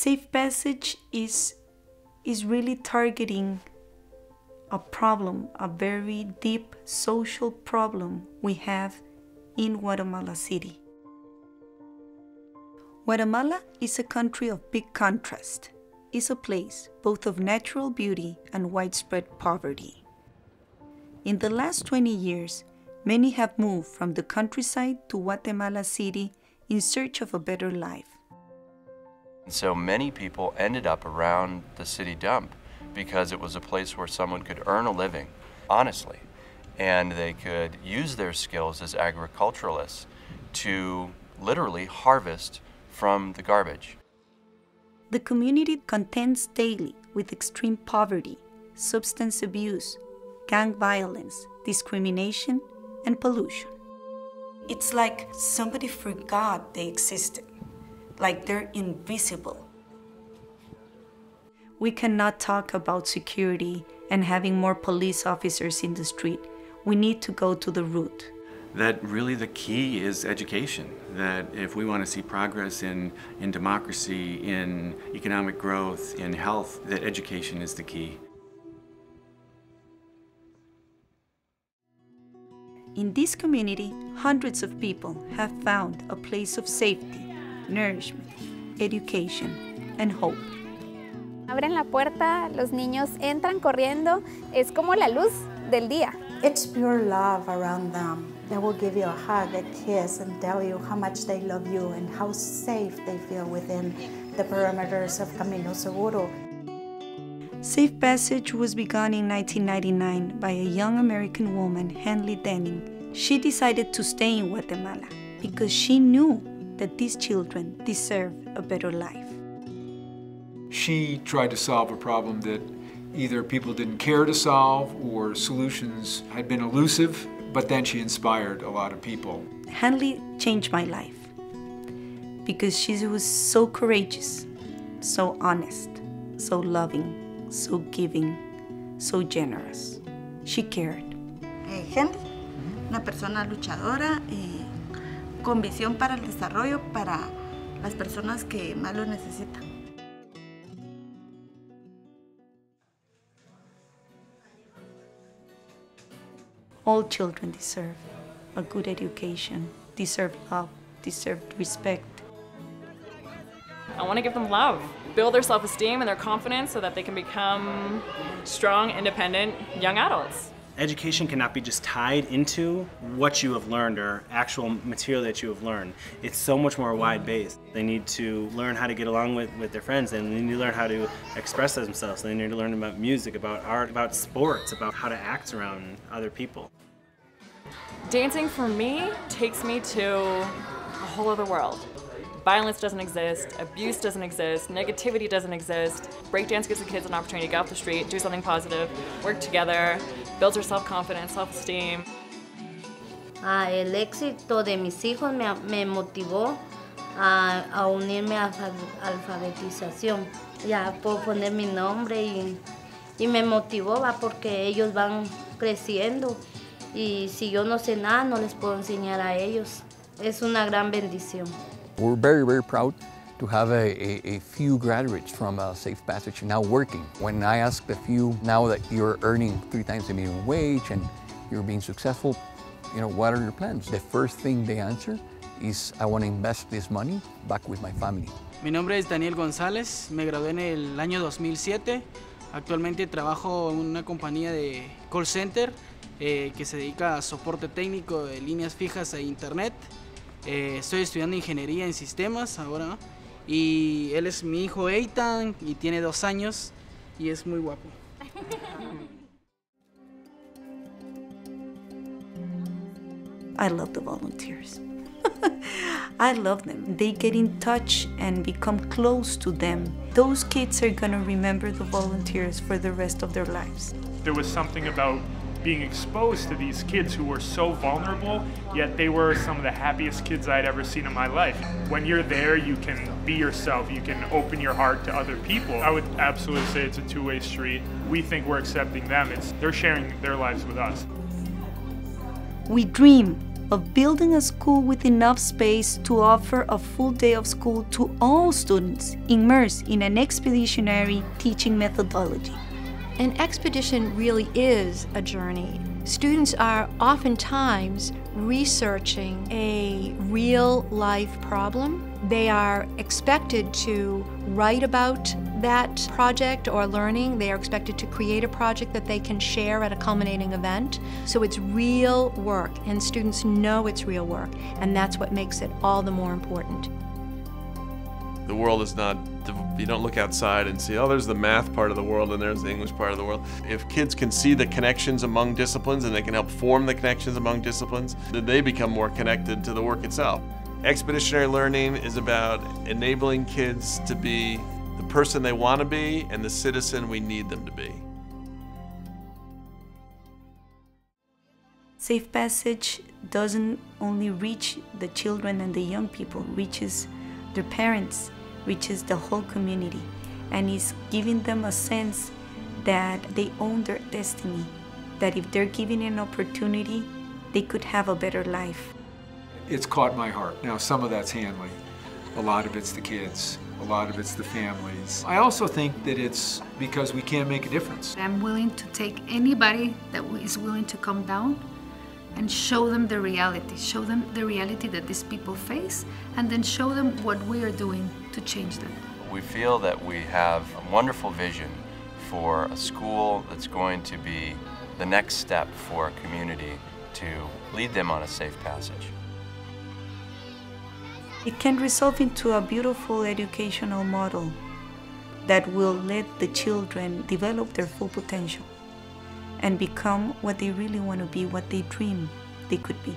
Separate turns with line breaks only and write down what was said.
Safe Passage is really targeting a problem, a very deep social problem we have in Guatemala City. Guatemala is a country of big contrast. It's a place both of natural beauty and widespread poverty. In the last 20 years, many have moved from the countryside to Guatemala City in search of a better life.
So many people ended up around the city dump because it was a place where someone could earn a living honestly, and they could use their skills as agriculturalists to literally harvest from the garbage.
The community contends daily with extreme poverty, substance abuse, gang violence, discrimination, and pollution. It's like somebody forgot they existed, like they're invisible. We cannot talk about security and having more police officers in the street. We need to go to the root.
That really the key is education. That if we want to see progress in democracy, in economic growth, in health, that education is the key.
In this community, hundreds of people have found a place of safety, nourishment, education, and hope.
Abren la puerta, los niños entran corriendo, es como la luz del día.
It's pure love around them. They will give you a hug, a kiss, and tell you how much they love you and how safe they feel within the perimeters of Camino Seguro.
Safe Passage was begun in 1999 by a young American woman, Hanley Denning. She decided to stay in Guatemala because she knew that these children deserve a better life.
She tried to solve a problem that either people didn't care to solve or solutions had been elusive, but then she inspired a lot of people.
Hanley changed my life because she was so courageous, so honest, so loving, so giving, so generous. She cared.
Hanley, una persona luchadora con visión para el desarrollo para las personas que más lo necesitan.
All children deserve a good education, deserve love, deserve respect.
I want to give them love, build their self-esteem and their confidence so that they can become strong, independent young adults.
Education cannot be just tied into what you have learned or actual material that you have learned. It's so much more wide-based. They need to learn how to get along with their friends, and they need to learn how to express themselves. They need to learn about music, about art, about sports, about how to act around other people.
Dancing for me takes me to a whole other world. Violence doesn't exist, abuse doesn't exist, negativity doesn't exist. Breakdance gives the kids an opportunity to get off the street, do something positive, work together, builds their self-confidence, self-esteem.
El éxito de mis hijos me motivó a unirme a alfabetización. Ya puedo poner mi nombre y me motivó porque ellos van creciendo y si yo no sé nada no les puedo enseñar a ellos. Es una gran bendición.
We're very, very proud to have a few graduates from Safe Passage now working. When I asked a few, now that you're earning 3 times the minimum wage and you're being successful, you know, what are your plans? The first thing they answer is, I want to invest this money back with my family.
Mi nombre es Daniel González, me gradué en el año 2007. Actualmente trabajo en una compañía de call center que se dedica a soporte técnico de líneas fijas e internet. Estoy estudiando ingeniería en sistemas ahora y él es mi hijo Eitan y tiene 2 años y es muy guapo.
I love the volunteers. I love them. They get in touch and become close to them. Those kids are gonna remember the volunteers for the rest of their lives.
There was something about being exposed to these kids who were so vulnerable, yet they were some of the happiest kids I'd ever seen in my life. When you're there, you can be yourself, you can open your heart to other people. I would absolutely say it's a two-way street. We think we're accepting them, they're sharing their lives with us.
We dream of building a school with enough space to offer a full day of school to all students immersed in an expeditionary teaching methodology.
An expedition really is a journey. Students are oftentimes researching a real-life problem. They are expected to write about that project or learning. They are expected to create a project that they can share at a culminating event. So it's real work, and students know it's real work, and that's what makes it all the more important.
The world is not, you don't look outside and see, oh, there's the math part of the world and there's the English part of the world. If kids can see the connections among disciplines and they can help form the connections among disciplines, then they become more connected to the work itself. Expeditionary learning is about enabling kids to be the person they want to be and the citizen we need them to be.
Safe Passage doesn't only reach the children and the young people, it reaches their parents, reaches the whole community, and is giving them a sense that they own their destiny, that if they're given an opportunity, they could have a better life.
It's caught my heart. Now, some of that's Hanley. A lot of it's the kids. A lot of it's the families. I also think that it's because we can make a difference.
I'm willing to take anybody that is willing to come down and show them the reality that these people face, and then show them what we are doing to change them.
We feel that we have a wonderful vision for a school that's going to be the next step for a community to lead them on a safe passage.
It can resolve into a beautiful educational model that will let the children develop their full potential and become what they really want to be, what they dream they could be.